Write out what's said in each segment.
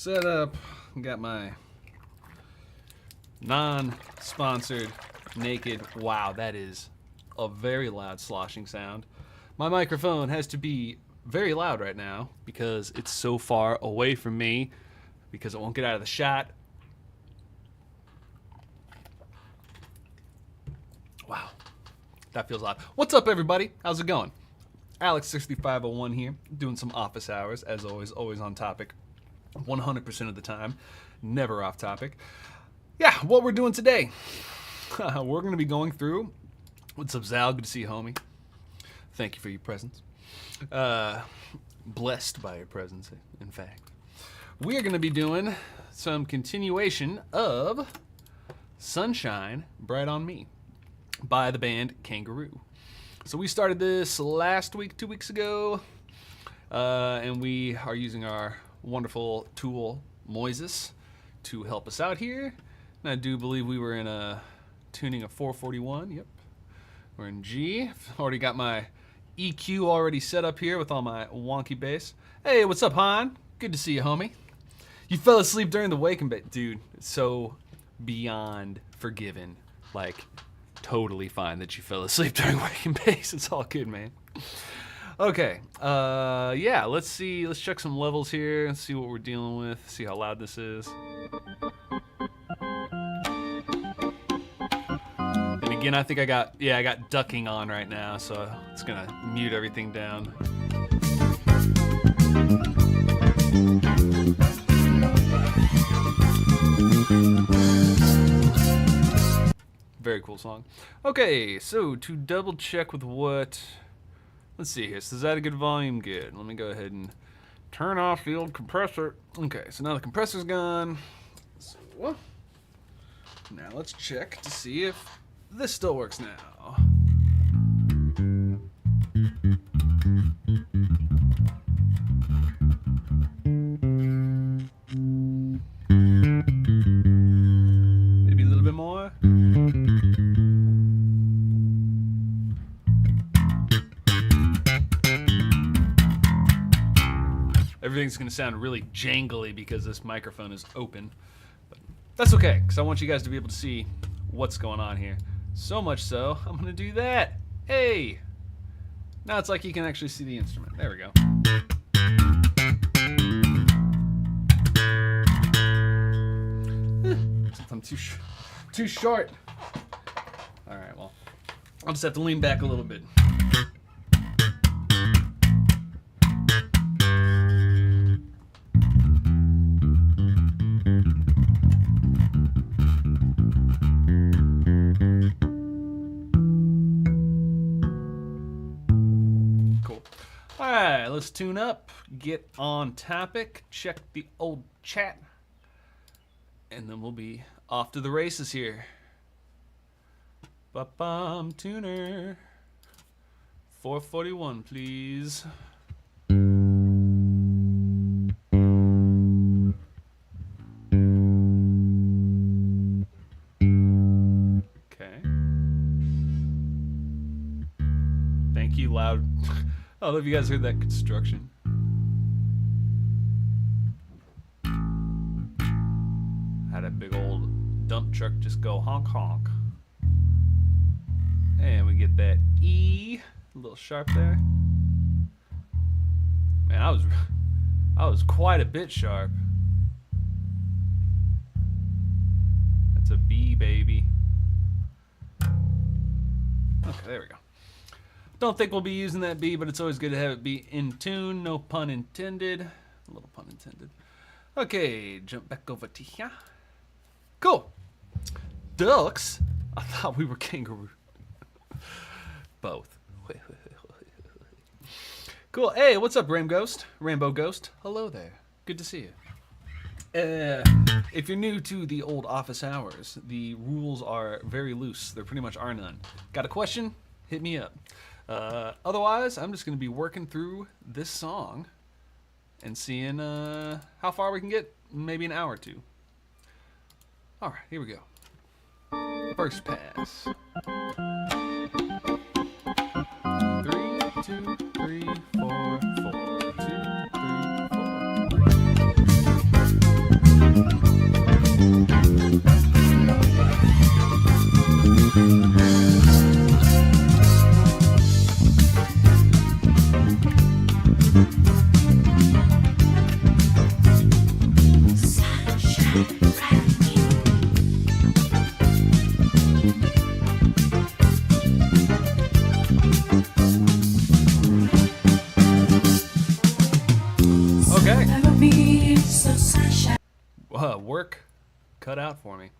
set up. Got my non-sponsored naked. Wow, that is a very loud sloshing sound. My microphone has to be very loud right now because it's so far away from me because it won't get out of the shot. Wow, that feels loud. What's up, everybody? How's it going? Alex6501 here, doing some office hours, as always on topic 100% of the time, never off topic. Yeah, what we're doing today, we're going to be going through, what's up, Zal? Good to see you, homie. Thank you for your presence. Blessed by your presence, in fact. We are going to be doing some continuation of Sunshine Bright on Me by the band Kangaroo. So we started this last week, 2 weeks ago, and we are using our wonderful tool, Moises, to help us out here. And I do believe we were in a tuning of 441, yep. We're in G. Already got my EQ already set up here with all my wonky bass. Hey, what's up, Han? Good to see you, homie. You fell asleep during the wake and bake. Dude, it's so beyond forgiven. Like, totally fine that you fell asleep during wake and bake. It's all good, man. Okay, yeah, let's see. Let's check some levels here and see what we're dealing with. See how loud this is. And again, I think I got ducking on right now, so it's gonna mute everything down. Very cool song. Okay, so to double check with what, let's see here. So is that a good volume? Good. Let me go ahead and turn off the old compressor. Okay, so now the compressor's gone. So now let's check to see if this still works now. Maybe a little bit more. Everything's going to sound really jangly because this microphone is open. But that's okay, because I want you guys to be able to see what's going on here. So much so, I'm going to do that. Hey! Now it's like you can actually see the instrument. There we go. Since I'm too short. All right, well, I'll just have to lean back a little bit. Alright, let's tune up, get on topic, check the old chat, and then we'll be off to the races here. Ba-bum, tuner. 441, please. Okay. Thank you, loud. I don't know if you guys heard that construction. Had a big old dump truck just go honk honk. And we get that E, a little sharp there. Man, I was quite a bit sharp. That's a B, baby. Okay, there we go. Don't think we'll be using that B, but it's always good to have it be in tune. No pun intended. A little pun intended. Okay, jump back over to here. Cool. Ducks? I thought we were Kangaroo. Both. Cool. Hey, what's up, Rainbow Ghost? Hello there. Good to see you. If you're new to the old office hours, the rules are very loose. There pretty much are none. Got a question? Hit me up. Otherwise, I'm just going to be working through this song and seeing how far we can get. Maybe an hour or two. All right, here we go. First pass. 3, 2, 3, 4, 4, 2, 3, 4. Work cut out for me.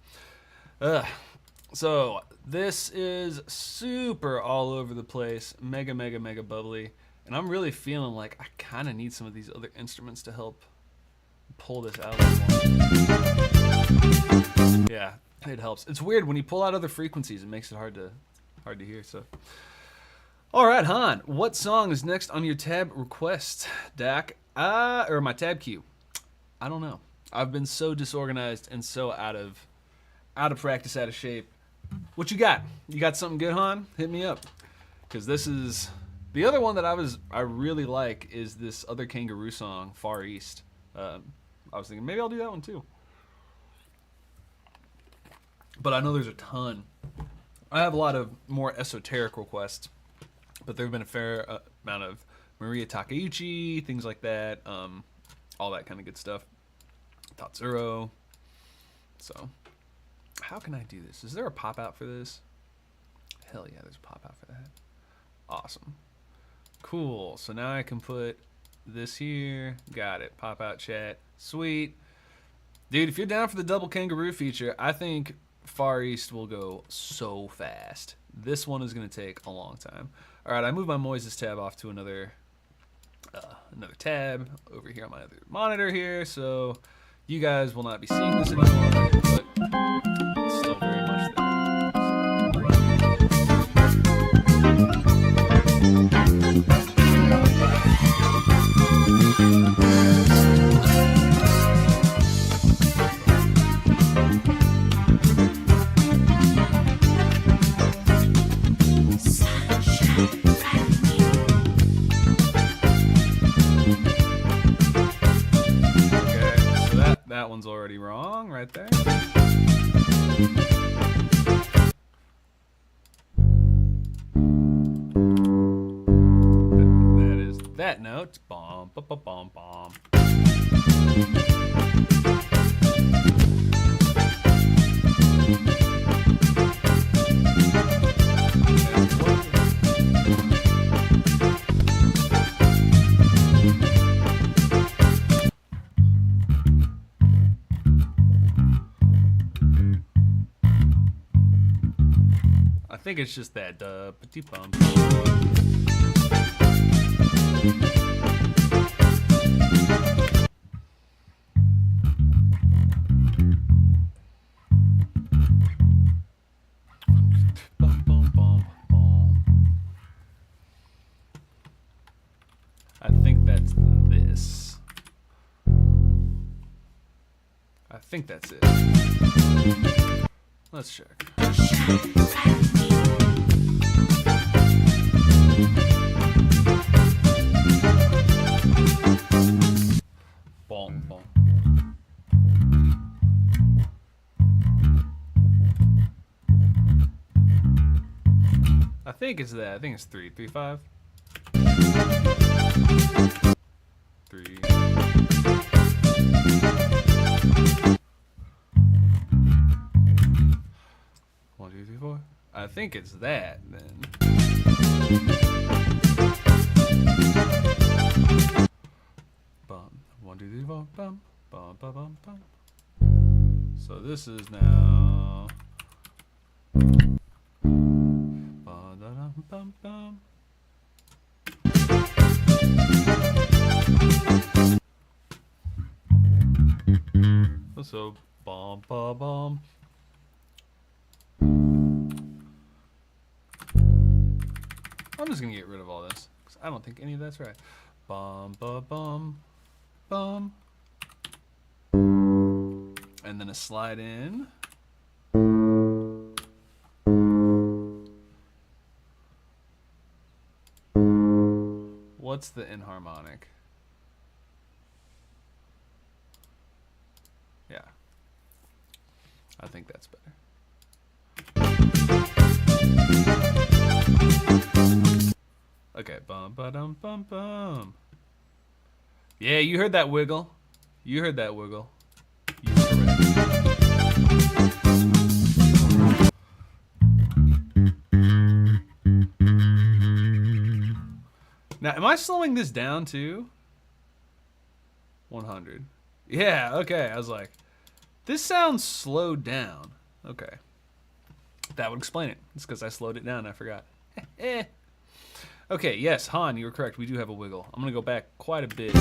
So this is super all over the place, mega bubbly, and I'm really feeling like I kind of need some of these other instruments to help pull this out. Yeah, it helps. It's weird when you pull out other frequencies, it makes it hard to hear. So, all right, Han, what song is next on your tab request, Dak? Or my tab queue? I don't know. I've been so disorganized and so out of practice, out of shape. What you got? You got something good, Han? Hit me up. Because this is the other one that I really like is this other Kangaroo song, Far East. I was thinking maybe I'll do that one too. But I know there's a ton. I have a lot of more esoteric requests, but there have been a fair amount of Maria Takeuchi, things like that, all that kind of good stuff. Tatsuro. So, how can I do this? Is there a pop out for this? Hell yeah, there's a pop out for that. Awesome. Cool. So now I can put this here. Got it. Pop out chat. Sweet. Dude, if you're down for the double Kangaroo feature, I think Far East will go so fast. This one is going to take a long time. All right, I moved my Moises tab off to another tab over here on my other monitor here, so you guys will not be seeing this anymore, but it's still very much there. That one's already wrong right there. That is that note. Bomb, bomb, bomb, bomb. I think it's just that petit bump. I think that's this. I think that's it. Let's check. Boom, boom. I think it's that. I think it's 3, 3, 5. 3. One, 2, 3, 4. I think it's that then. Bum. 1, 2, 3, 4. Bum. Bum, bum, bum, bum. So this is now. Bum, bum, bum, bum. So bum, bum, bum. I'm just gonna get rid of all this because I don't think any of that's right. Bum, bum, bum, bum, and then a slide in. What's the inharmonic? Yeah, I think that's better. Okay, bum ba dum bum bum. Yeah, you heard that wiggle. You heard that wiggle. You were correct. Now, am I slowing this down to 100? Yeah, okay. I was like, this sounds slowed down. Okay. That would explain it. It's because I slowed it down. I forgot. Okay, yes, Han, you were correct. We do have a wiggle. I'm going to go back quite a bit.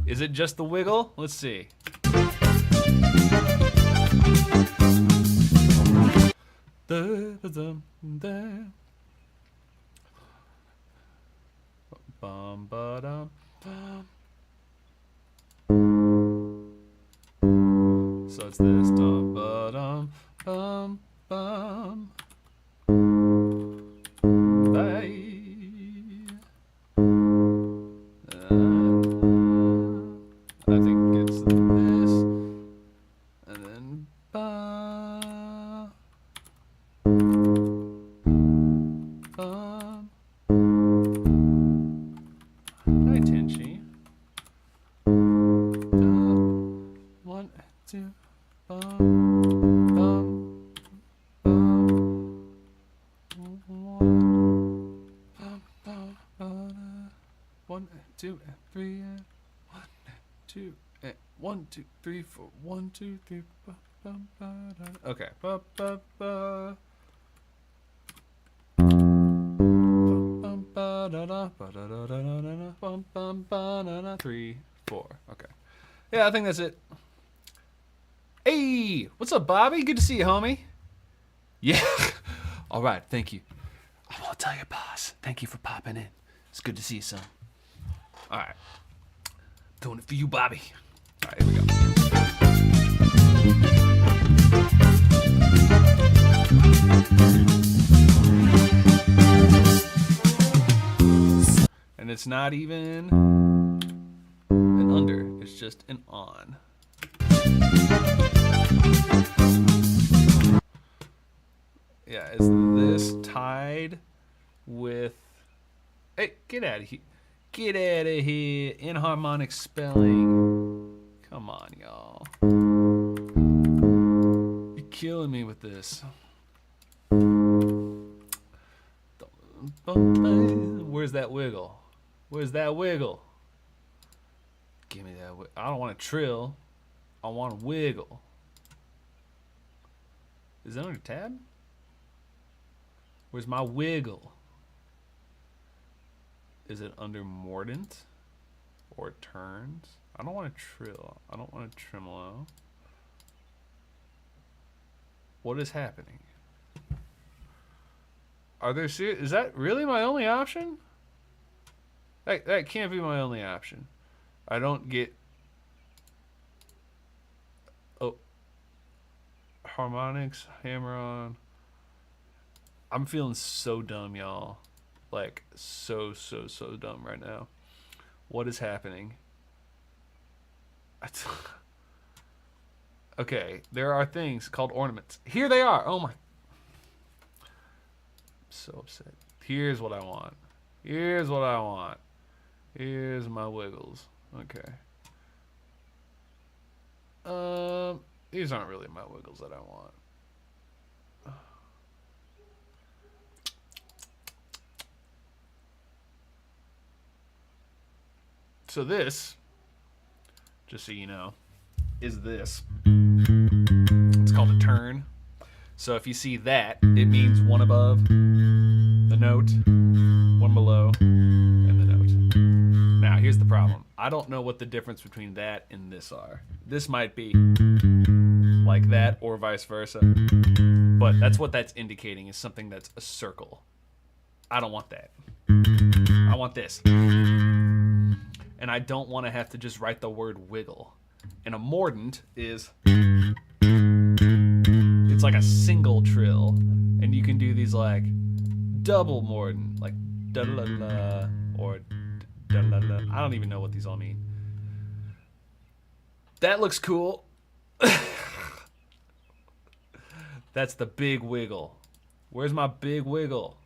Is it just the wiggle? Let's see. Bum ba dum bum. So it's this dum ba dum bum bum. Bye. I think it's this, and then ba bum. Hi, Tenchi. 1, 2, bum, bum, bum, 1, 2, 3, 1, 2, 1, 2, 3, 4, 1, 2, 3, okay. Ba, ba, ba. 3, 4. Okay. Yeah, I think that's it. Hey, what's up, Bobby? Good to see you, homie. Yeah. All right, thank you. I won't tell your boss. Thank you for popping in. It's good to see you, son. All right. Doing it for you, Bobby. All right, here we go. And it's not even an under, it's just an on. Yeah, is this tied with... Hey, get out of here. Get out of here. Inharmonic spelling. Come on, y'all. You're killing me with this. Where's that wiggle? Where's that wiggle? Give me that wiggle. I don't want a trill. I want a wiggle. Is that under tab? Where's my wiggle? Is it under mordant or turns? I don't want a trill. I don't want a tremolo. What is happening? Are there serious? Is that really my only option? That can't be my only option. I don't get... Oh. Harmonics, hammer on. I'm feeling so dumb, y'all. Like, so dumb right now. What is happening? Okay, there are things called ornaments. Here they are. Oh my... I'm so upset. Here's what I want. Here's what I want. Here's my wiggles. Okay. These aren't really my wiggles that I want. So this, just so you know, is this. It's called a turn. So if you see that, it means one above the note, one below, and the note. Now, here's the problem. I don't know what the difference between that and this are. This might be like that or vice versa. But that's what that's indicating, is something that's a circle. I don't want that. I want this. And I don't want to have to just write the word wiggle. And a mordant is... It's like a single trill. And you can do these like double mordant. Like da-la-la or da-la-la. I don't even know what these all mean. That looks cool. That's the big wiggle. Where's my big wiggle?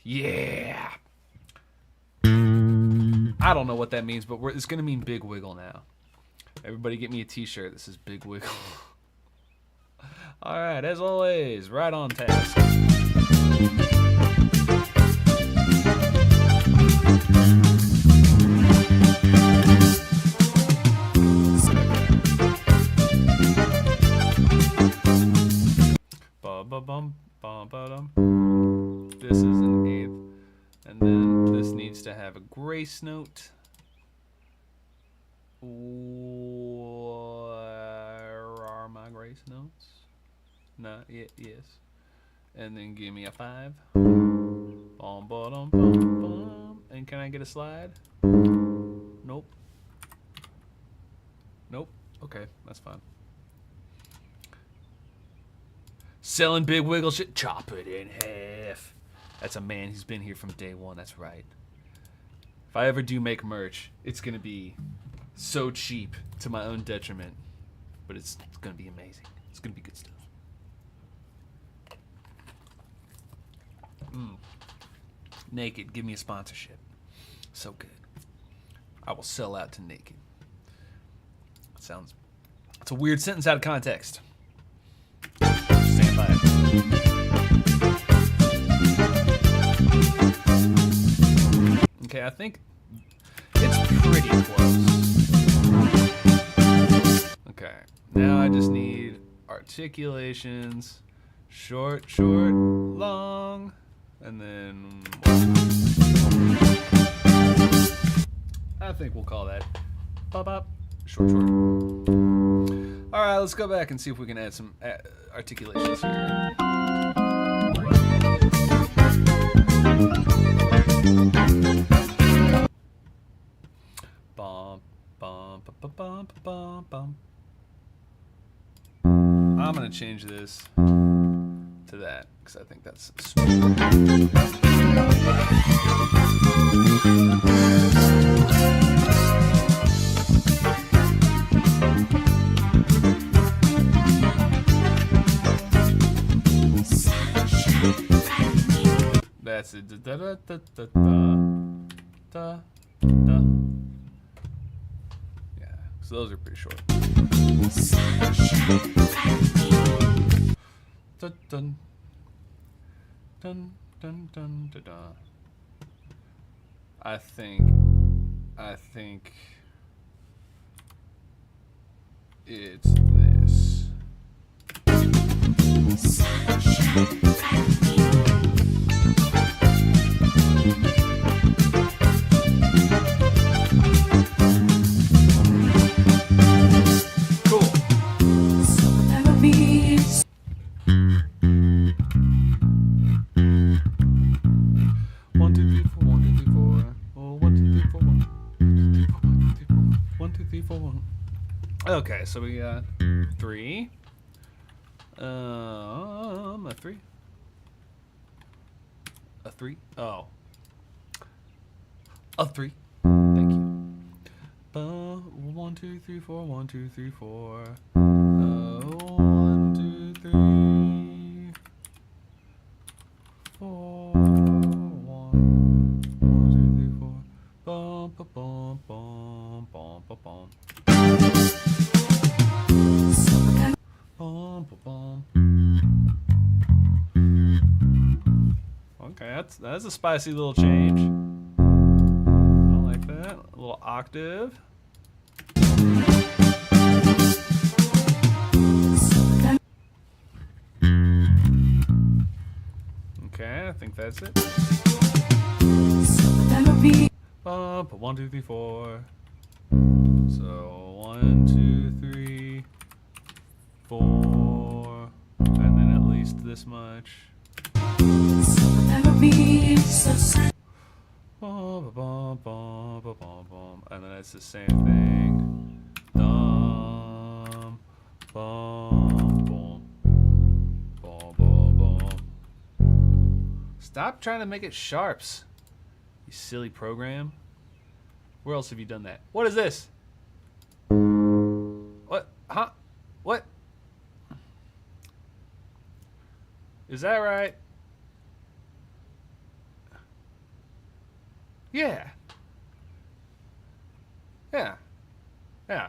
Yeah. I don't know what that means, but it's going to mean big wiggle now. Everybody get me a t-shirt. This is Big Wiggle. All right, as always, right on task. This is an eighth, and then this needs to have a grace note. Where are my grace notes? No, yes. And then give me a 5. And can I get a slide? Nope. Nope. Okay, that's fine. Selling Big Wiggle shit. Chop it in half. That's a man who's been here from day one. That's right. If I ever do make merch, it's going to be so cheap to my own detriment. But it's going to be amazing. It's going to be good stuff. Naked, give me a sponsorship. So good. I will sell out to Naked. Sounds... It's a weird sentence out of context. Stand by it. Okay, I think it's pretty close. Okay, now I just need articulations. Short, long, and then... I think we'll call that bop, short. All right, let's go back and see if we can add some articulations here. Bum, bum, bum, bum, bum, bum. I'm gonna change this to that because I think that's smooth. That's it. Da, da, da, da, da, da. Yeah, so those are pretty short. Dun, dun, dun, dun, dun, dun, dun. I think it's this. Cool. 1, 2, 3, 4, 1, 2, 3, 4. Oh, 1, 2, 3, 4, 1. 1, 2, 3, 4, 1. Okay, so we got 3. A 3. A 3. Oh. A 3. Thank you. 1, 2, 3, 4. 1, 2, 3, 4. 1, 2, 3, 4. 1, 2, 3, 4. Bum, ba, bum, bum, bum, ba, bum. Bum, ba, bum. Okay, that's a spicy little change. I like that. A little octave. Okay, I think that's it. Bump, 1, 2, 3, 4. So 1, 2, 3, 4, and then at least this much. And then it's the same thing. Dum, bum, bum, bum, bum, bum. Stop trying to make it sharps, you silly program. Where else have you done that? What is this? What? Huh? What? Is that right? Yeah. Yeah. Yeah.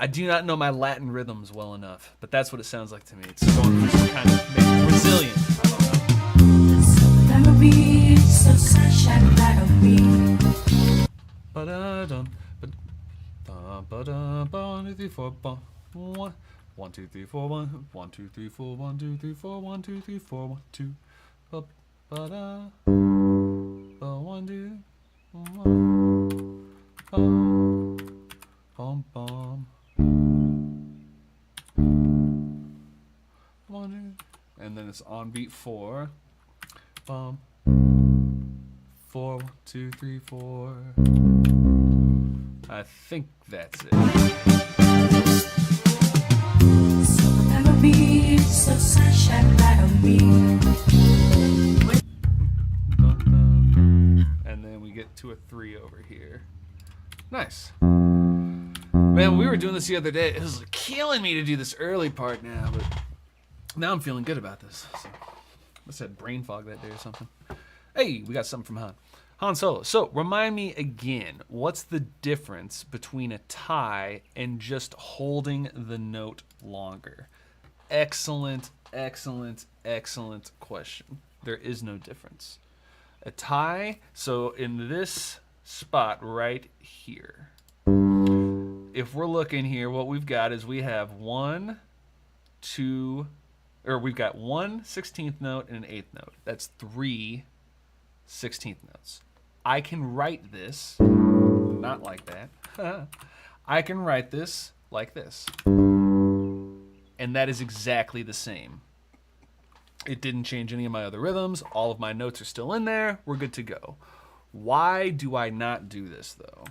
I do not know my Latin rhythms well enough, but that's what it sounds like to me. It's going through some kind of maybe Brazilian. I don't know. That'll be so sunshine, that'll be. Ba-da-dum, ba-da-ba-da, 1, 2, 3, 4, 1, 1, 2, 3, 4, 1, 1, 2, 3, 4, 1, 2, 3, 4, 1, 2, 3, 4, 1, 2, ba-da, 1, 2, 1, bum, bum. 1, 2, and then it's on beat 4, bum, 4, 1, 2, 3, 4. I think that's it. So that'll be so sunshine, that'll be. And then we get to a 3 over here. Nice. Man, we were doing this the other day. It was killing me to do this early part now, but now I'm feeling good about this. So, I must have had brain fog that day or something. Hey, we got something from Han. Han Solo. So, remind me again, what's the difference between a tie and just holding the note longer? Excellent, excellent, excellent question. There is no difference. A tie, so in this spot right here, if we're looking here, what we've got is we have we've got 1 16th note and an 8th note. That's 3 16th notes. I can write this not like that. I can write this like this. And that is exactly the same. It didn't change any of my other rhythms. All of my notes are still in there. We're good to go. Why do I not do this though?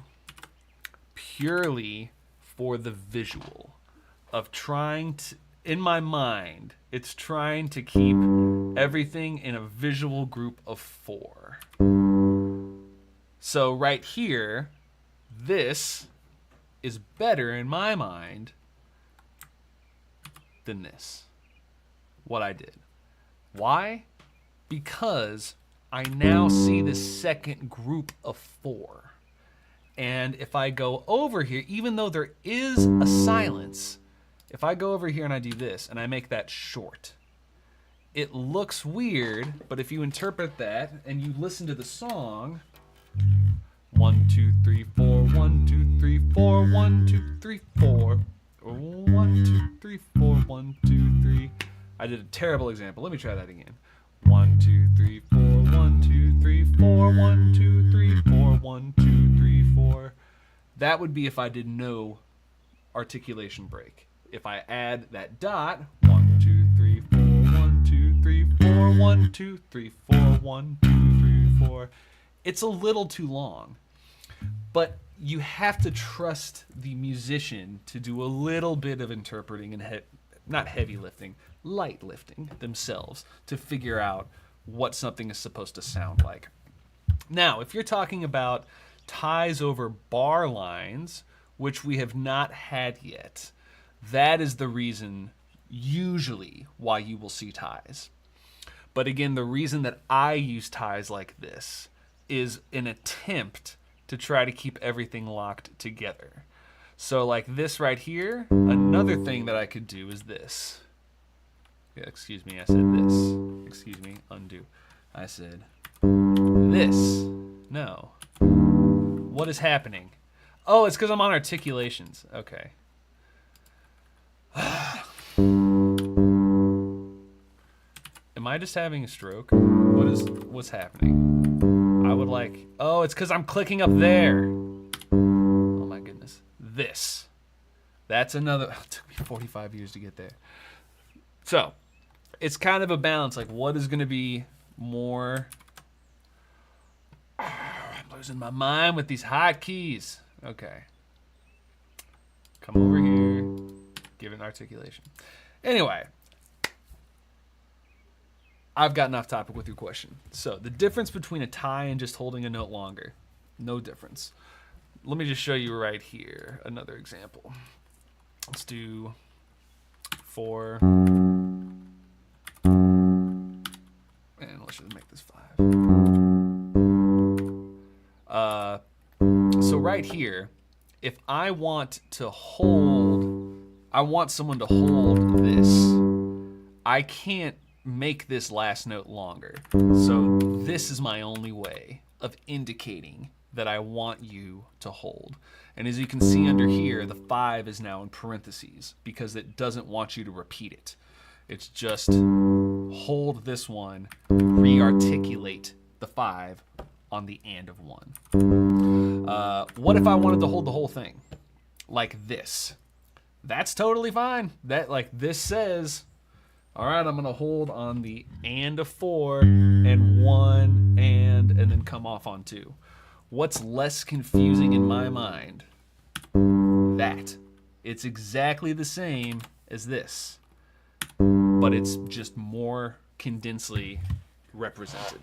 Purely for the visual of trying to, in my mind, it's trying to keep everything in a visual group of 4. So right here, this is better in my mind than this. What I did. Why? Because I now see this second group of 4. And if I go over here, even though there is a silence, if I go over here and I do this and I make that short, it looks weird, but if you interpret that and you listen to the song, 1, 2, 3, 4, 1, 2, 3, 4, 1, 2, 3, 4, 1, 2, 3, 4, 1, 2, 3. I did a terrible example. Let me try that again. 1, 2, 3, 4, 1, 2, 3, 4, 1, 2, 3, 4, 1, 2, 3, 4. That would be if I did no articulation break. If I add that dot, 1, 2, 3, 4, 1, 2, 3, 4, 1, 2, 3, 4, 1, 2, 3, 4. It's a little too long. But you have to trust the musician to do a little bit of interpreting and not heavy lifting, light lifting themselves to figure out what something is supposed to sound like. Now, if you're talking about ties over bar lines, which we have not had yet, that is the reason usually why you will see ties. But again, the reason that I use ties like this is an attempt to try to keep everything locked together. So like this right here, another thing that I could do is this. Yeah, excuse me, I said this. Excuse me, undo. I said this. No. What is happening? Oh, it's because I'm on articulations. Okay. Am I just having a stroke? What's happening? I would like, oh, it's because I'm clicking up there. Oh my goodness. This. That's another, it took me 45 years to get there. So, it's kind of a balance, like what is going to be more, I'm losing my mind with these hotkeys. Okay. Come over here, give it an articulation. Anyway. I've gotten off topic with your question. So the difference between a tie and just holding a note longer, no difference. Let me just show you right here another example. Let's do 4, and let's just make this 5. So right here, if I want to hold I want someone to hold this. I can't make this last note longer. So this is my only way of indicating that I want you to hold. And as you can see under here, the 5 is now in parentheses because it doesn't want you to repeat it. It's just hold this one, re-articulate the 5 on the and of 1. What if I wanted to hold the whole thing? Like this. That's totally fine. That, like, this says, all right, I'm gonna hold on the and of 4 and 1 and then come off on 2. What's less confusing in my mind? That. It's exactly the same as this, but it's just more condensedly represented.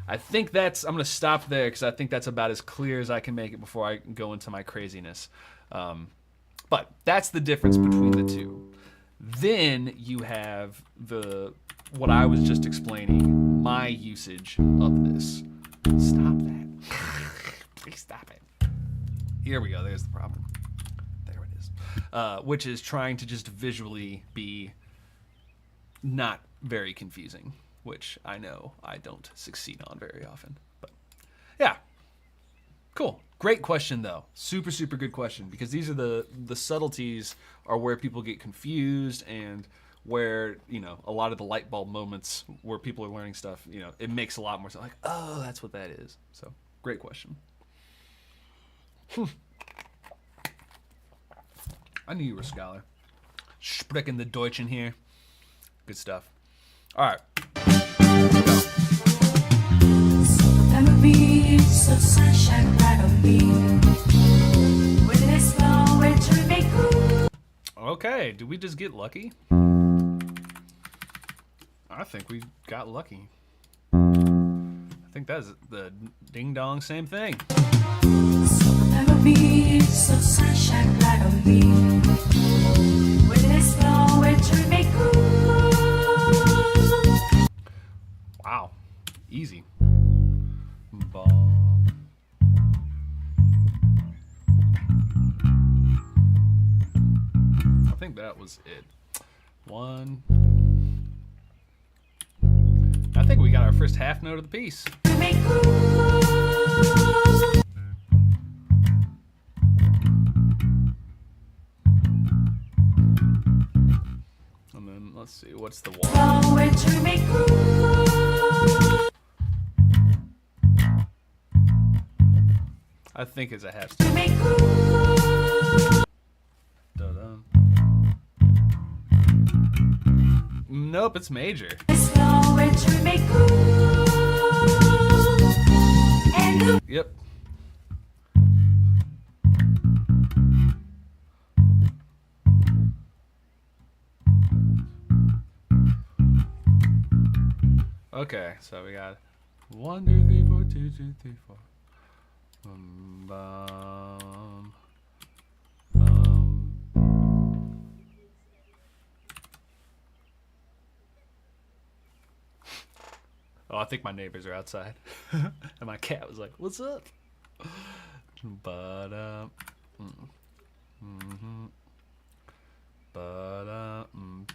I think that's, I'm gonna stop there because I think that's about as clear as I can make it before I go into my craziness. But that's the difference between the two. Then you have what I was just explaining, my usage of this. Stop that. Please stop it. Here we go, there's the problem. There it is. Which is trying to just visually be not very confusing, which I know I don't succeed on very often. But yeah, cool. Great question though. Super, super good question, because these are the subtleties are where people get confused and where, you know, a lot of the light bulb moments where people are learning stuff, you know, it makes a lot more sense. Like, oh, that's what that is. So great question. I knew you were a scholar. Sprechen the Deutsch in here. Good stuff. All right. Memory, so sunshine bright on me. When it's long, when to make cool. Okay, did we just get lucky? I think we got lucky. I think that's the ding dong same thing. Memory, so sunshine bright on me. When it's long, when to make cool. Wow, easy. Bomb. I think that was it. One. I think we got our first half note of the piece. And then let's see, what's the one? I think it's a half step. Da-dum. Nope, it's major. Yep. Okay, so we got 1, 2, 3, 4, 2, 2, 3, 4. Bum, bum. Oh, I think my neighbors are outside. And my cat was like, "What's up?" But bum. Bum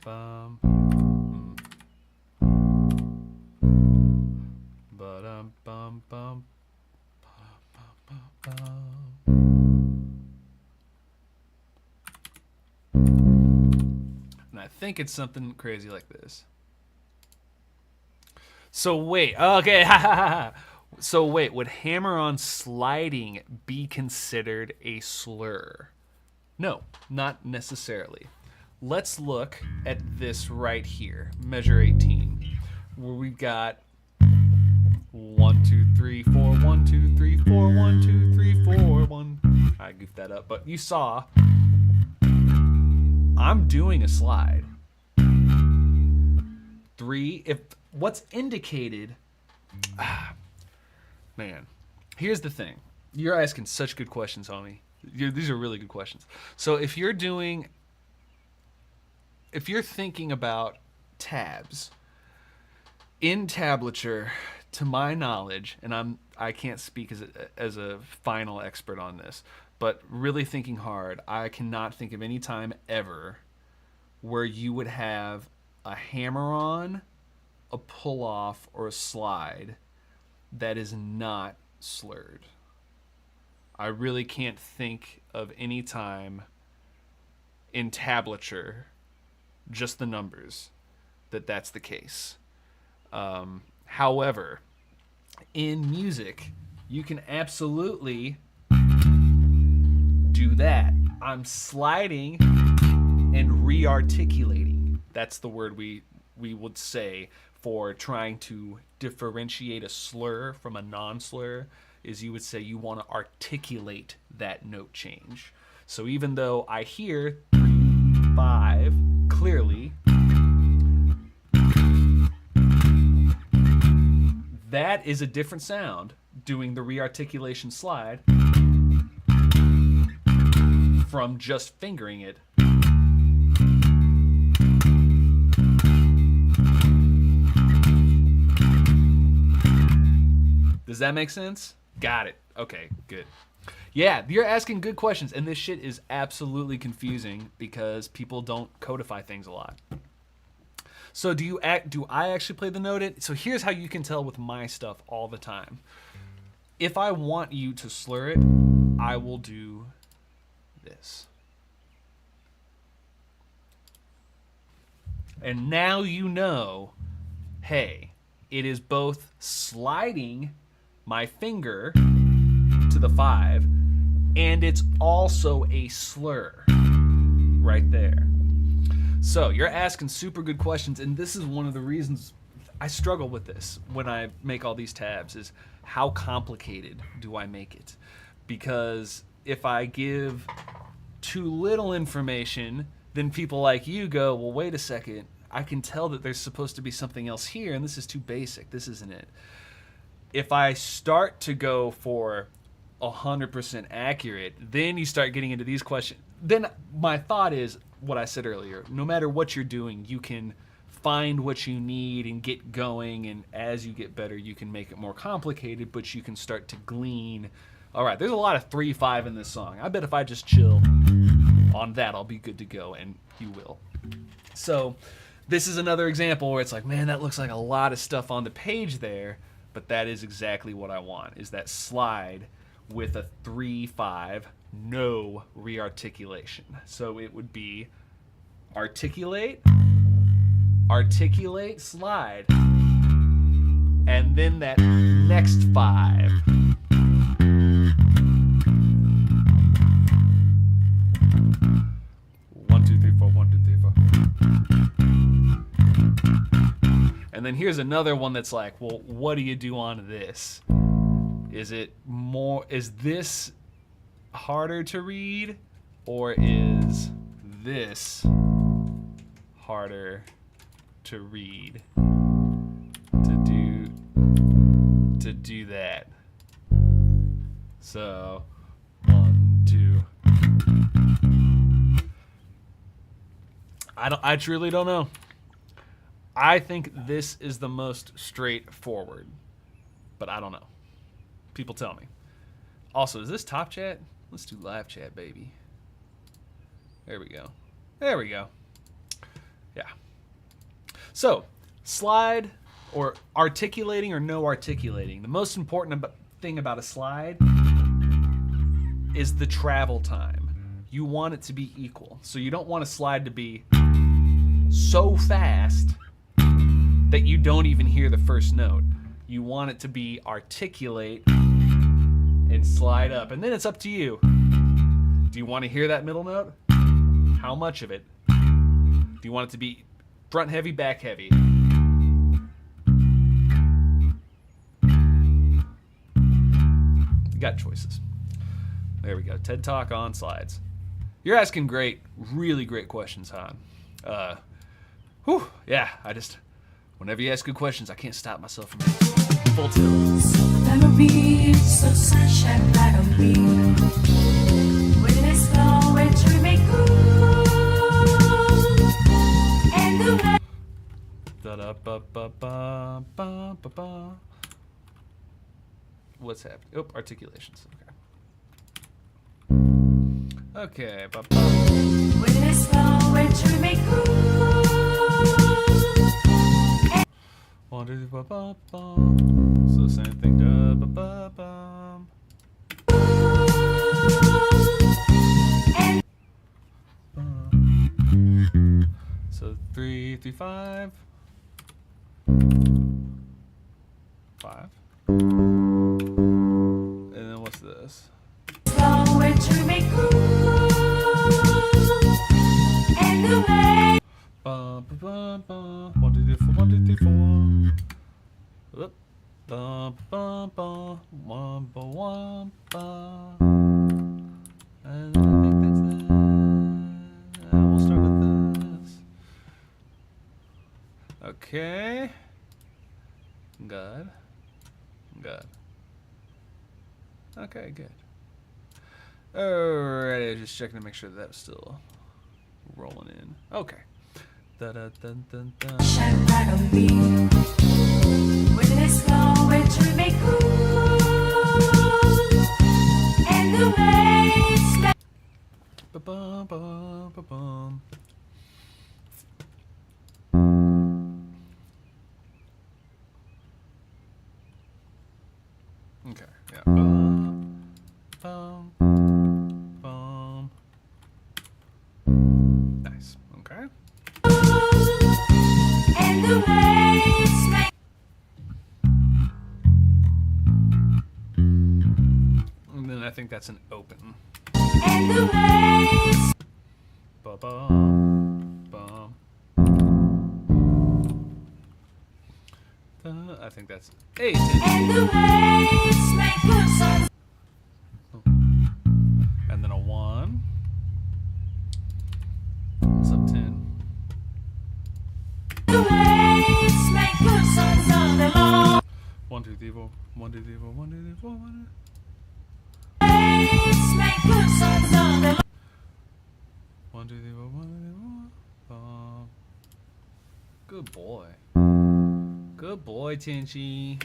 bum. And I think it's something crazy like this. So wait, okay. So wait, would hammer-on sliding be considered a slur? No, not necessarily. Let's look at this right here, measure 18, where we've got 1, 2, 3, 4, 1, 2, 3, 4, 1, 2, 3, 4, 1. I goofed that up, but you saw I'm doing a slide. 3, if what's indicated, man, here's the thing. You're asking such good questions, homie. These are really good questions. So if you're thinking about tabs, in tablature, to my knowledge, and I can't speak as a final expert on this, but really thinking hard, I cannot think of any time ever where you would have a hammer-on, a pull-off, or a slide that is not slurred. I really can't think of any time in tablature, just the numbers, that's the case. However, in music, you can absolutely do that. I'm sliding and re-articulating. That's the word we would say for trying to differentiate a slur from a non-slur, is you would say you want to articulate that note change. So even though I hear 3, 5 clearly, that is a different sound doing the re-articulation slide from just fingering it. Does that make sense? Got it. Okay, good. Yeah, you're asking good questions, and this shit is absolutely confusing because people don't codify things a lot. So do I actually play the note? So here's how you can tell with my stuff all the time. If I want you to slur it, I will do this. And now you know, hey, it is both sliding my finger to the 5, and it's also a slur right there. So you're asking super good questions, and this is one of the reasons I struggle with this when I make all these tabs, is how complicated do I make it? Because if I give too little information, then people like you go, well, wait a second, I can tell that there's supposed to be something else here, and this is too basic. This isn't it. If I start to go for 100% accurate, then you start getting into these questions. Then my thought is what I said earlier. No matter what you're doing, you can find what you need and get going, and as you get better, you can make it more complicated, but you can start to glean. All right, there's a lot of 3/5 in this song. I bet if I just chill on that, I'll be good to go, and you will. So this is another example where it's like, man, that looks like a lot of stuff on the page there, but that is exactly what I want, is that slide with a 3/5, no re-articulation. So it would be articulate, articulate, slide, and then that next 5. One, two, three, four, 1, 2, 3, 4. And then here's another one that's like, well, what do you do on this? Is this harder to read, or is this harder to read to do that? So 1, 2. I truly don't know. I think this is the most straightforward, but I don't know. People tell me. Also, is this top chat? Let's do live chat, baby. There we go. There we go. Yeah. So, slide or articulating or no articulating. The most important thing about a slide is the travel time. You want it to be equal. So you don't want a slide to be so fast that you don't even hear the first note. You want it to be articulate and slide up. And then it's up to you. Do you want to hear that middle note? How much of it? Do you want it to be front heavy, back heavy? You got choices. There we go. TED Talk on slides. You're asking great, really great questions, Han. Yeah, whenever you ask good questions, I can't stop myself from full tilt. Memories so sunshine bright on me. When it's slow and to make cool. And the way. What's happening? Oh, articulations. Okay. Okay. With this flow, which we make groove. 1, 2, 3, 4, ba, bum. So same thing. Da, ba, ba, bum. So 3, 3, 5. 5. And then what's this? Flow, which we make groove. And the way. Ba, ba, ba, ba. 1, 2, 3, 4. 1, 2, 3, 4. Oop. Ba, ba, ba. 1, ba, 1, ba. And then I think that's it. We'll start with this. Okay. Good. Good. Okay, good. Alrighty, just checking to make sure that's still rolling in. Okay. Da da dun dun dun. Shine bright on me. With this flow, which we make groove. And the waves make. Ba-bum, ba, ba-bum. Okay, yeah. Bum, bum, bum. Nice. Okay. And the waves make. And then I think that's an open. And the waves. Ba-bum, bum. I think that's 8. And the waves make good songs. And then a 1. What's up, 10? The waves make good songs all day long. 1, 2, 3, 4. 1, 2, 3, 4. 1, 2, 3, 4. 1, Waves make good songs all day long. 1, 2, 3, 4. 1, 2, 3, 4. Good boy. Good boy, Tinchy.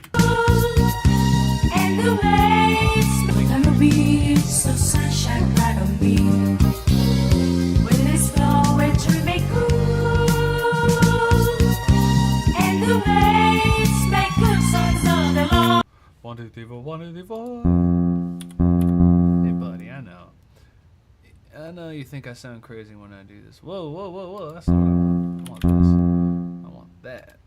And the waves gonna be so sunshine bright on me. With this flow, which we make groove. And the waves make good songs all day long. 1, 2, 3, 4. 1, 2, 3, 4. Hey, buddy, I know. I know you think I sound crazy when I do this. Whoa, whoa, whoa, whoa. That's not what I want. I want this. I want that.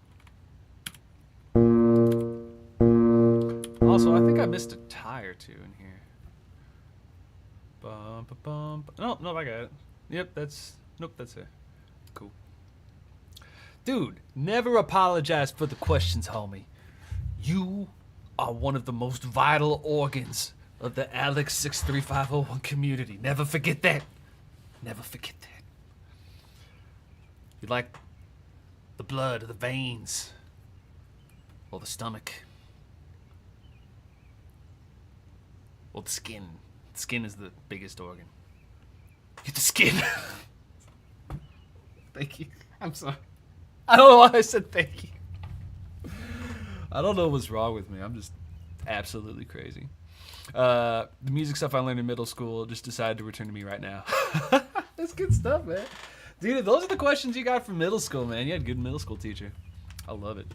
Also, I think I missed a tie or two in here. Bum, ba, bum. No, no, I got it. Yep, nope, that's it. Cool. Dude, never apologize for the questions, homie. You are one of the most vital organs of the Alex 63501 community. Never forget that. Never forget that. You like the blood, the veins, or the stomach. Well, the skin. The skin is the biggest organ. Get the skin. Thank you. I'm sorry. I don't know why I said thank you. I don't know what's wrong with me. I'm just absolutely crazy. The music stuff I learned in middle school just decided to return to me right now. That's good stuff, man. Dude, those are the questions you got from middle school, man. You had a good middle school teacher. I love it.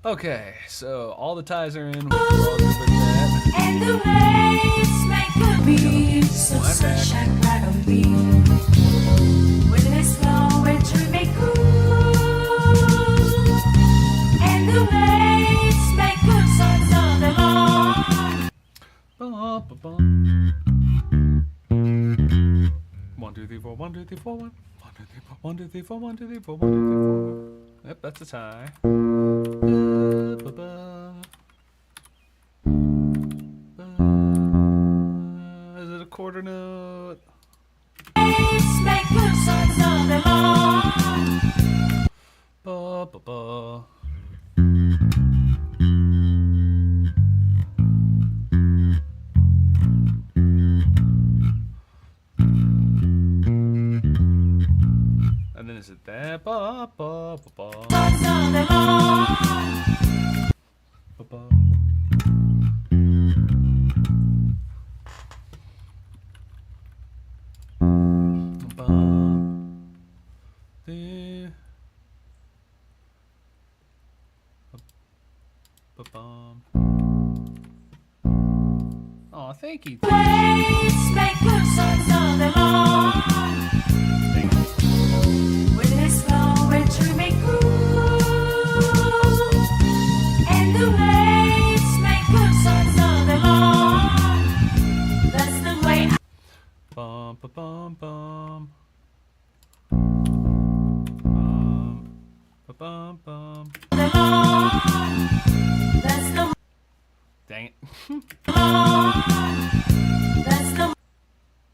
Okay, so all the ties are in. We're all good with that. And the waves make good be so sunshine bright on me. With this flow, which we make groove. And the waves make good songs all day long. Ba, ba, ba. 1, 2, 3, 4. 1, 2, 3, 4. 1, 2, 3, 4. 1, 2, 3, 4. 1, 2, 3, 4. 1, 2, 3, 4. Yep, that's a tie. Ba, ba, ba. Is it a quarter note? Waves make good songs all day long. Ba, ba, ba. And then is it that? Ba, ba, ba, ba. Songs all day long. Ba, ba. bum. Oh, thank you. Waves make good songs all day long. Thank you. When it's flowing to make groove. And the waves make good songs all day long. That's the way I Bum ba bum bum. Ba bum bum. belong. That's the Dang it. That's the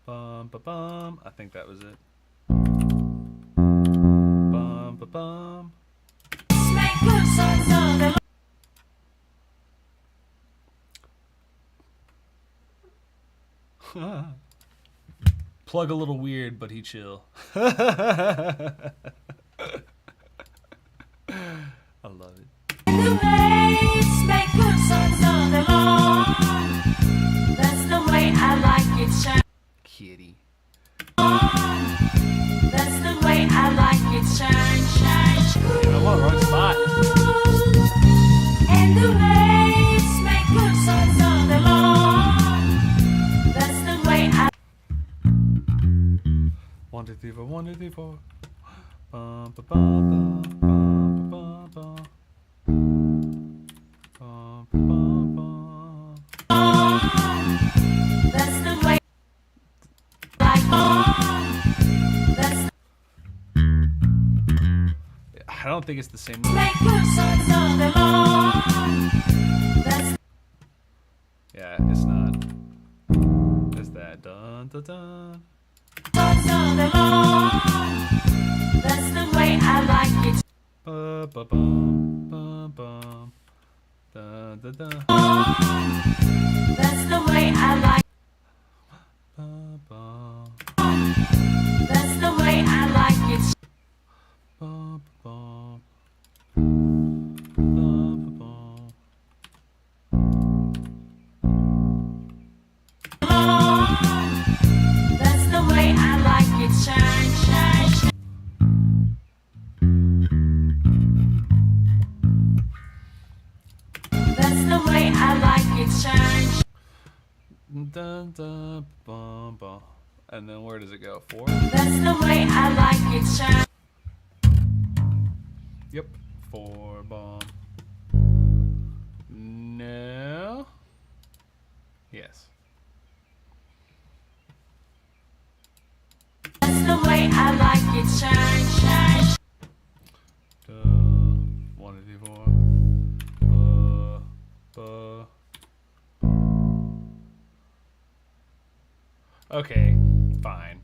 Bum ba bum. I think that was it. Bum ba bum. make good songs all day long. Plug a little weird, but he chill. I love it. The waves make good songs all day long. That's the way I like it, shine. Kitty. That's the way I like it, shine, shine, shine. I'm on the wrong spot. And the waves make good songs all day long. That's the way I 1, 2, 3, 4, 1, 2, 3, 4. Bum ba bum bum bum ba bum bum. Bum ba bum bum. That's the way like That's I don't think it's the same. make good songs all day long. That's Yeah, it's not. It's that dun dun dun. songs all day long. That's the way I like it. Ba ba bum bum bum. Dun dun dun. That's the way I like. Ba bum That's the way I like it. bum bum. Ba ba bum. That's the way I like it. Shine, shine, shine. That's the way I like it. Shine, Dun dun bum bum. And then where does it go? 4? that's the way I like it. Shine. Yep. 4 bum. No. Yes. That's the way I like it. Shine, shine. 1, 2, 3, 4. Ba. Okay, fine.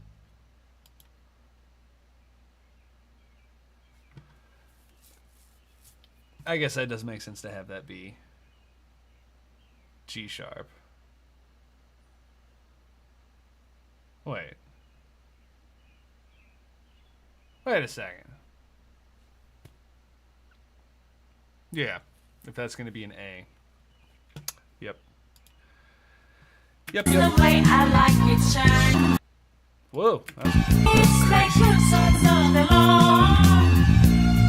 I guess that does make sense to have that be G sharp. Wait. Wait a second. Yeah, if that's going to be an A. Yep. Yep, The yep. way I like it. Shine. Whoa. That's It's like good songs all day long.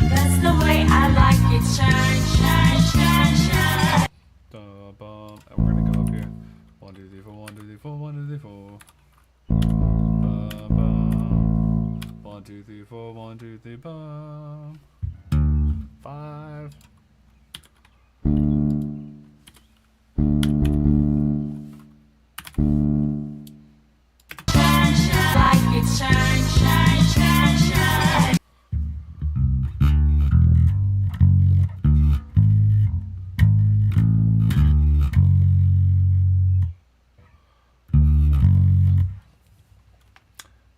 That's the way I like it. Shine, shine, shine, shine. bum. And we're going to go up here. 1, 2, 3, 4, 1, 2, 3, 4, 1, 2, 3, 4. Bum. 1, 2, 3, 4, 1, 2, 3, bum. 5. Shine, shine. Like it. Shine, shine, shine, shine.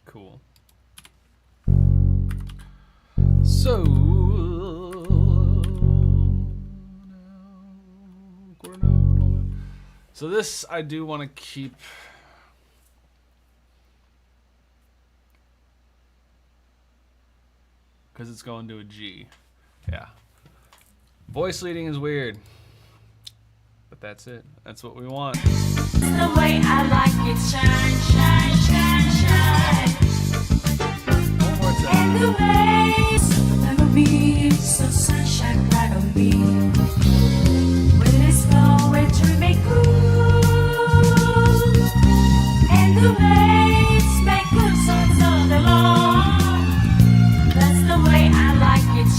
Cool. So this I do want to keep. Because it's going to a G. Yeah. Voice leading is weird. But that's it. That's what we want. The way I like it. Shine, shine, shine, shine. One more time. And the waves never be so sunshine bright on me. When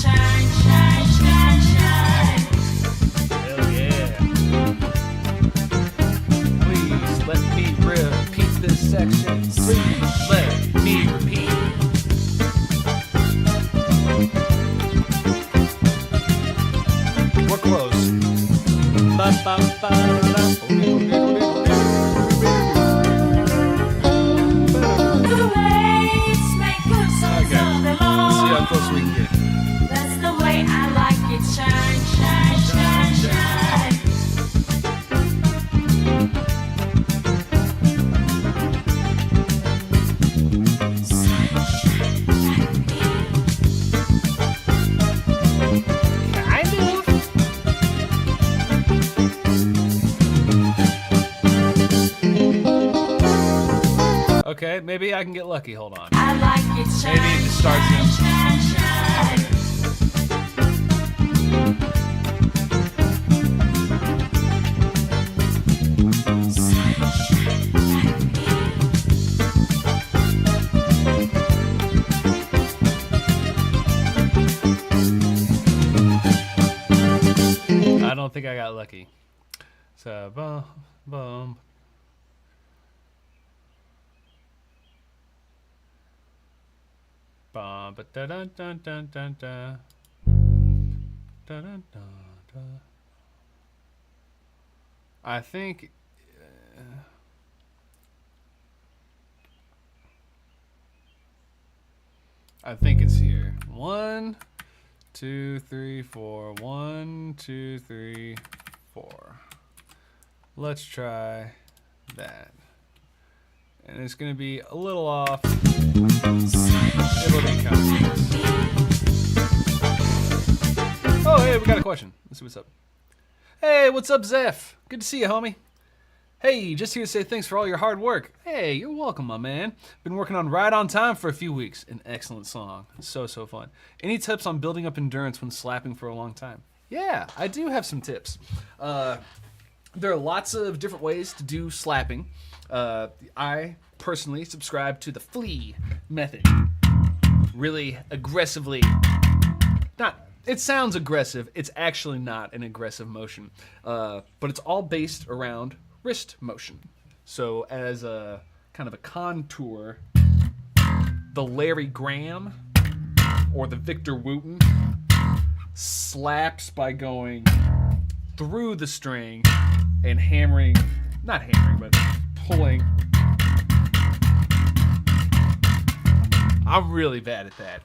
shine, shine, shine, shine. Hell yeah. Please let me repeat this section. Please let me repeat. We're close. The waves make good songs Okay. all day Let's see how long. close we can get. That's the way I like it. Shine, shine, shine, shine. Sunshine like me. Kind of. Okay, maybe I can get lucky. Hold on. I like it. Shine, Maybe it just starts shine, in. shine, shine. Sunshine like me. I don't think I got lucky. So, boom, boom. Bum, ba da dun dun dun dun dun. Dun dun dun dun. I think. I think it's here. 1, 2, 3, 4. 1, 2, 3, 4. Let's try that. And it's going to be a little off. It'll be kind of close. Oh, hey, we got a question. Let's see what's up. Hey, what's up, Zeph? Good to see you, homie. Hey, just here to say thanks for all your hard work. Hey, you're welcome, my man. Been working on Right on Time for a few weeks. An excellent song. So fun. Any tips on building up endurance when slapping for a long time? Yeah, I do have some tips. There are lots of different ways to do slapping. I personally subscribe to the flea method. Really aggressively. It sounds aggressive. It's actually not an aggressive motion. But it's all based around wrist motion. So as a kind of a contour, the Larry Graham or the Victor Wooten slaps by going through the string and hammering, not hammering, but pulling. I'm really bad at that.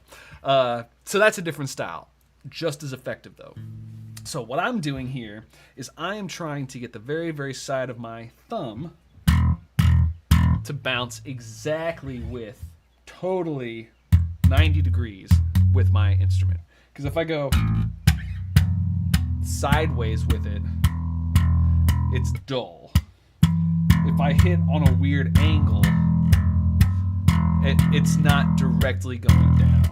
So that's a different style. Just as effective though. So what I'm doing here is I am trying to get the very, very side of my thumb to bounce exactly with totally 90 degrees with my instrument. Because if I go sideways with it, it's dull. If I hit on a weird angle, it's not directly going down.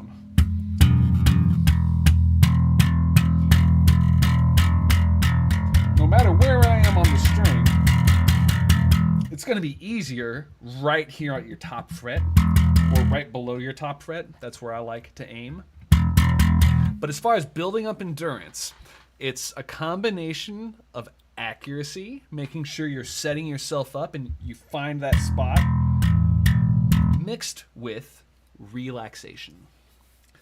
No matter where I am on the string, it's going to be easier right here at your top fret or right below your top fret. That's where I like to aim. But as far as building up endurance, it's a combination of accuracy, making sure you're setting yourself up and you find that spot, mixed with relaxation.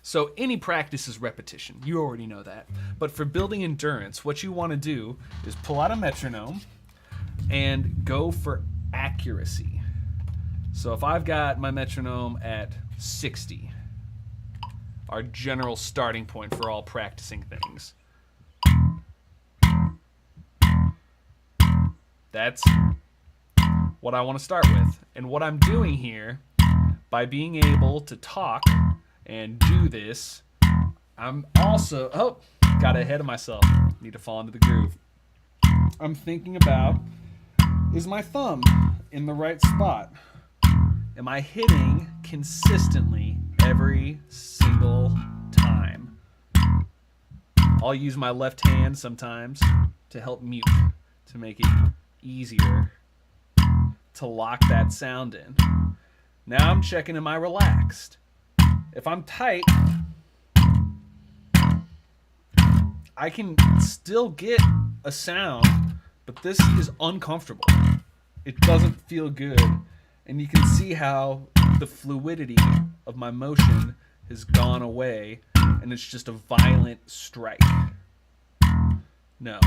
So any practice is repetition. You already know that. But for building endurance, what you want to do is pull out a metronome and go for accuracy. So if I've got my metronome at 60, our general starting point for all practicing things, that's what I want to start with. And what I'm doing here, by being able to talk and do this, I'm also, got ahead of myself. Need to fall into the groove. I'm thinking about, is my thumb in the right spot? Am I hitting consistently every single time? I'll use my left hand sometimes to help mute, to make it easier to lock that sound in. Now I'm checking, am I relaxed? If I'm tight, I can still get a sound, but this is uncomfortable. It doesn't feel good. And you can see how the fluidity of my motion has gone away, and it's just a violent strike. No.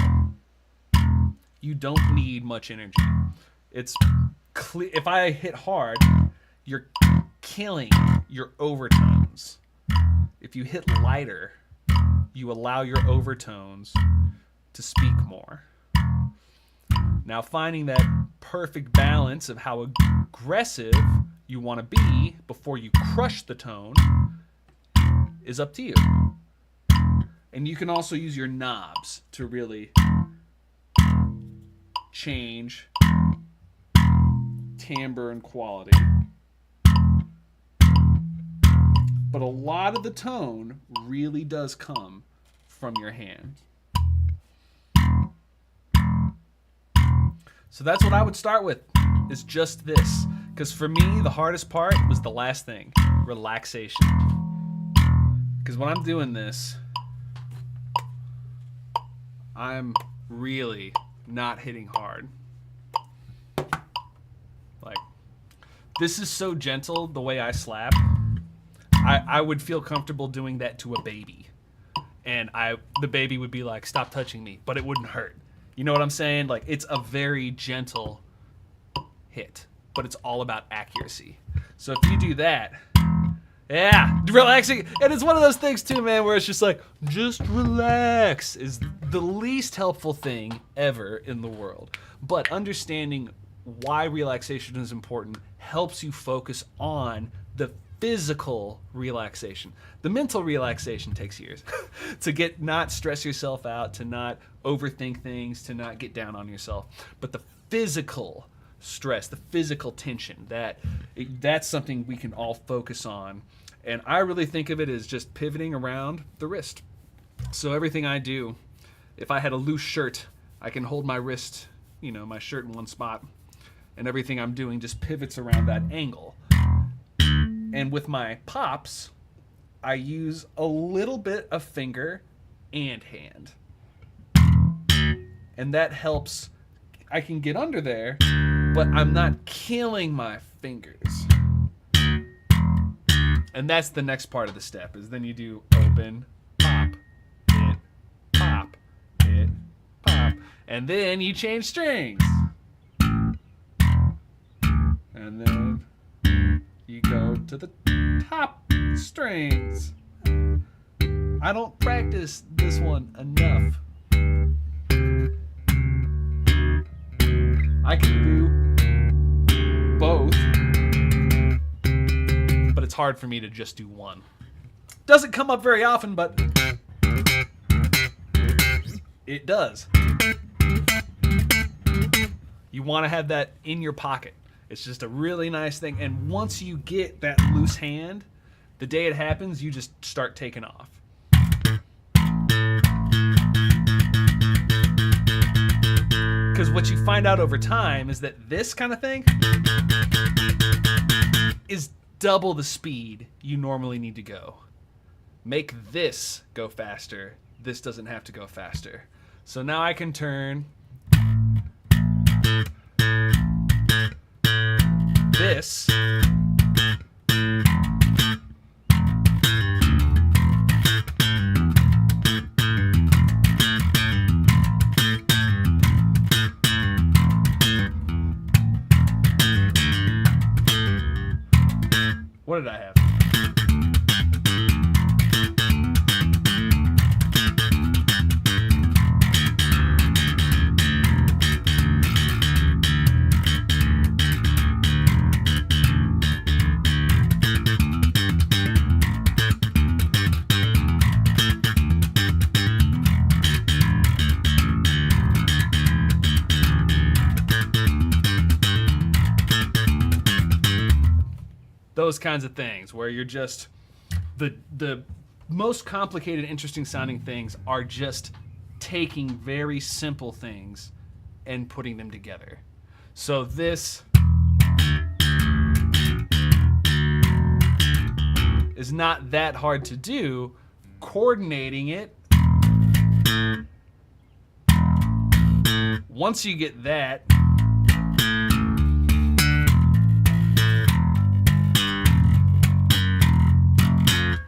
You don't need much energy. It's clear. If I hit hard, you're killing your overtones. If you hit lighter, you allow your overtones to speak more. Now, finding that perfect balance of how aggressive you want to be before you crush the tone is up to you. And you can also use your knobs to really change timbre and quality. But a lot of the tone really does come from your hand. So that's what I would start with, is just this. Because for me, the hardest part was the last thing, relaxation. Because when I'm doing this, I'm really not hitting hard. Like, this is so gentle the way I slap. I would feel comfortable doing that to a baby. And the baby would be like, stop touching me, but it wouldn't hurt. You know what I'm saying? Like, it's a very gentle hit, but it's all about accuracy. So if you do that, yeah, relaxing. And it's one of those things too, man, where it's just like, just relax is the least helpful thing ever in the world. But understanding why relaxation is important helps you focus on the physical relaxation. The mental relaxation takes years to not stress yourself out, to not overthink things, to not get down on yourself. But the physical stress, the physical tension, that's something we can all focus on. And I really think of it as just pivoting around the wrist. So everything I do, if I had a loose shirt, I can hold my wrist, my shirt in one spot, and everything I'm doing just pivots around that angle. And with my pops, I use a little bit of finger and hand. And that helps. I can get under there, but I'm not killing my fingers. And that's the next part of the step, is then you do open, pop, hit, pop, hit, pop. And then you change strings. And then you go to the top strings. I don't practice this one enough. I can do both, but it's hard for me to just do one. Doesn't come up very often, but it does. You want to have that in your pocket. It's just a really nice thing. And once you get that loose hand, the day it happens, you just start taking off. Because what you find out over time is that this kind of thing is double the speed you normally need to go. Make this go faster. This doesn't have to go faster. So now I can turn this what did I have? Those kinds of things where you're just the most complicated, interesting sounding things are just taking very simple things and putting them together. So this is not that hard to do. Coordinating it Once you get that,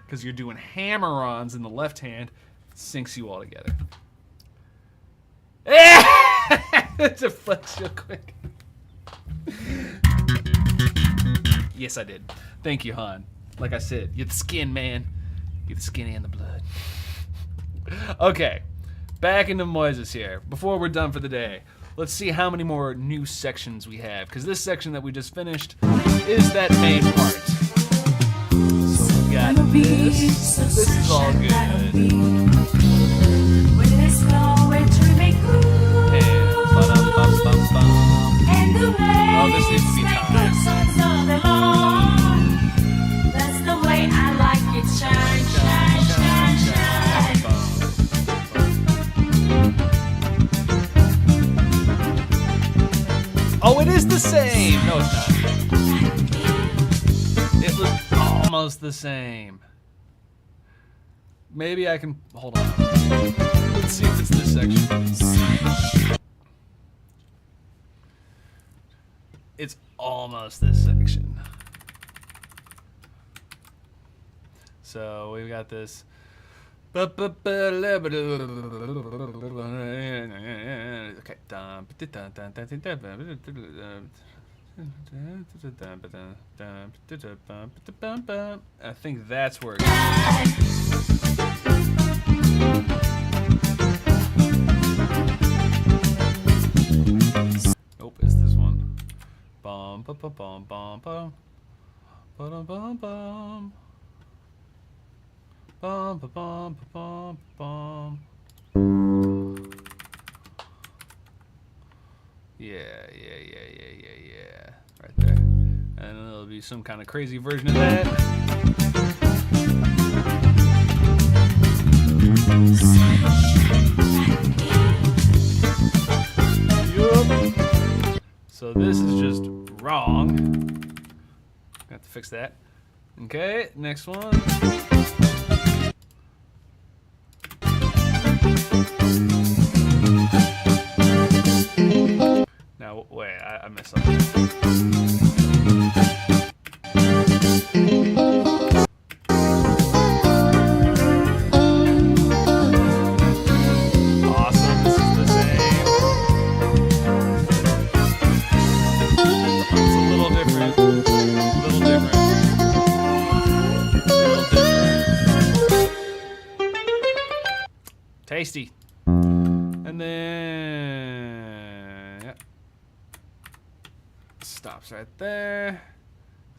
because you're doing hammer-ons in the left hand, it syncs you all together. It's a flex real quick. Yes, I did. Thank you, Han. Like I said, you're the skin, man. You're the skin and the blood. Okay, back into Moises here. Before we're done for the day, let's see how many more new sections we have, because this section that we just finished is that main part. So we got this. This is all good. Oh, this needs to be timed. That's the way I like it. Shine, shine, shine. Oh, it is the same. No, it's not. It was almost the same. Maybe I can hold on. Let's see if it's this section. It's almost this section. So we've got this. Okay. I think that's where it goes. Nope, it's this one. Bum bum bum bum bum bum bum bum bum bum bum bum bum. Yeah. Right there. And then there'll be some kind of crazy version of that. Yup. So this is just wrong. Have to fix that. Okay, next one. Now, wait, I messed something. Awesome, this is the same. It's a little different. Tasty. And then yeah. Stops right there.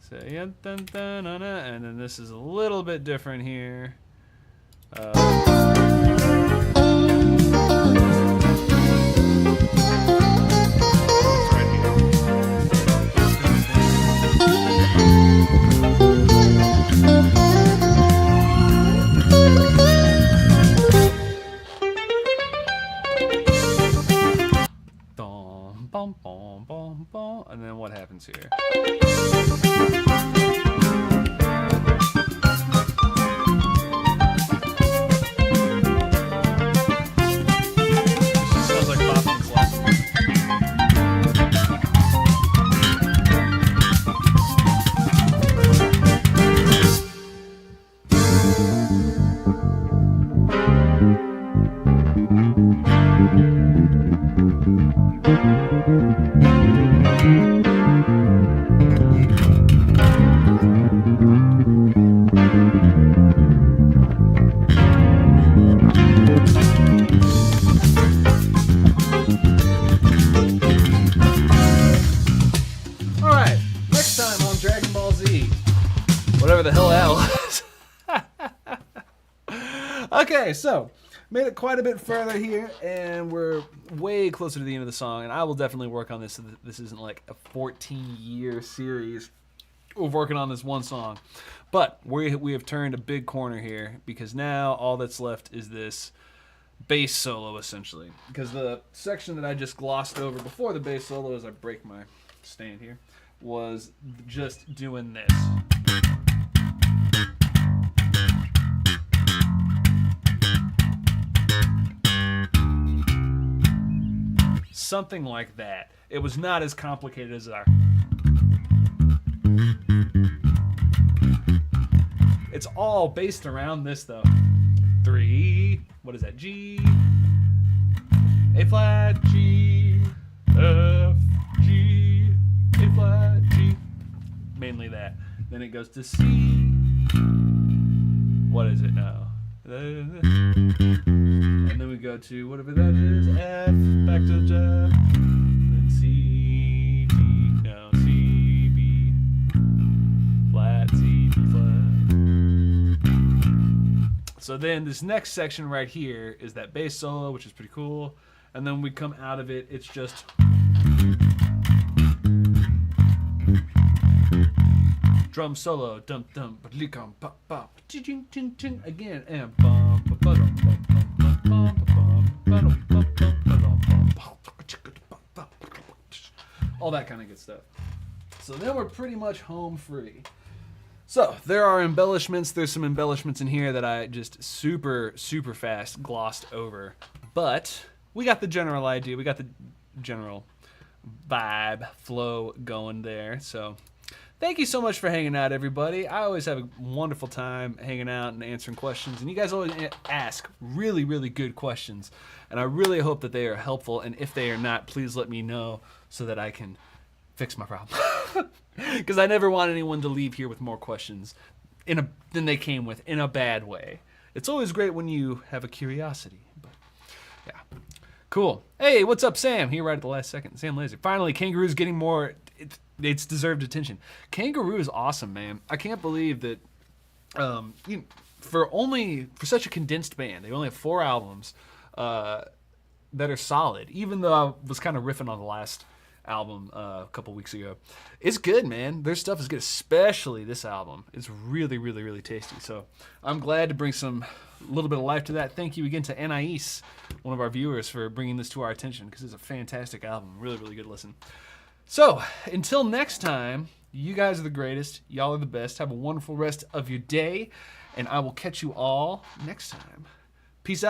So yeah, dun, dun, dun, dun, and then this is a little bit different here. And then what happens here? Sounds like Boston Classic. Alright, next time on Dragon Ball Z. Whatever the hell that was. Okay, so made it quite a bit further here, and we're way closer to the end of the song, and I will definitely work on this so that this isn't like a 14-year series of working on this one song. But we have turned a big corner here, because now all that's left is this bass solo, essentially. Because the section that I just glossed over before the bass solo, as I break my stand here, was just doing this. something like that. It was not as complicated as our. It's all based around this though. 3, what is that? G, A flat, G, F, G, A flat, G. Mainly that. Then it goes to C. What is it now? And then we go to whatever that is. F, back to the F. Then C, D, no, C, B, flat, C, B flat. So then this next section right here is that bass solo, which is pretty cool. And then we come out of it, it's just drum solo, dum dum, ba-licum, pop pop, ching ching ching again, and bum ba ba dum bum bum bum bum bum bum, all that kind of good stuff. So then we're pretty much home free. So there are embellishments. There's some embellishments in here that I just super fast glossed over, but we got the general idea. We got the general vibe flow going there. So thank you so much for hanging out, everybody. I always have a wonderful time hanging out and answering questions, and you guys always ask really good questions, and I really hope that they are helpful, and if they are not, please let me know so that I can fix my problem. Because I never want anyone to leave here with more questions than they came with in a bad way. It's always great when you have a curiosity, but yeah. Cool. Hey, what's up, Sam? Here right at the last second. Sam Laser. Finally, Kangaroo's getting more. It's deserved attention. Kangaroo is awesome, man. I can't believe that. For such a condensed band, they only have 4 albums that are solid. Even though I was kind of riffing on the last album a couple weeks ago, it's good, man. Their stuff is good, especially this album. It's really tasty. So I'm glad to bring some little bit of life to that. Thank you again to Anais, one of our viewers, for bringing this to our attention, because it's a fantastic album. Really good listen. So until next time, you guys are the greatest. Y'all are the best. Have a wonderful rest of your day, and I will catch you all next time. Peace out.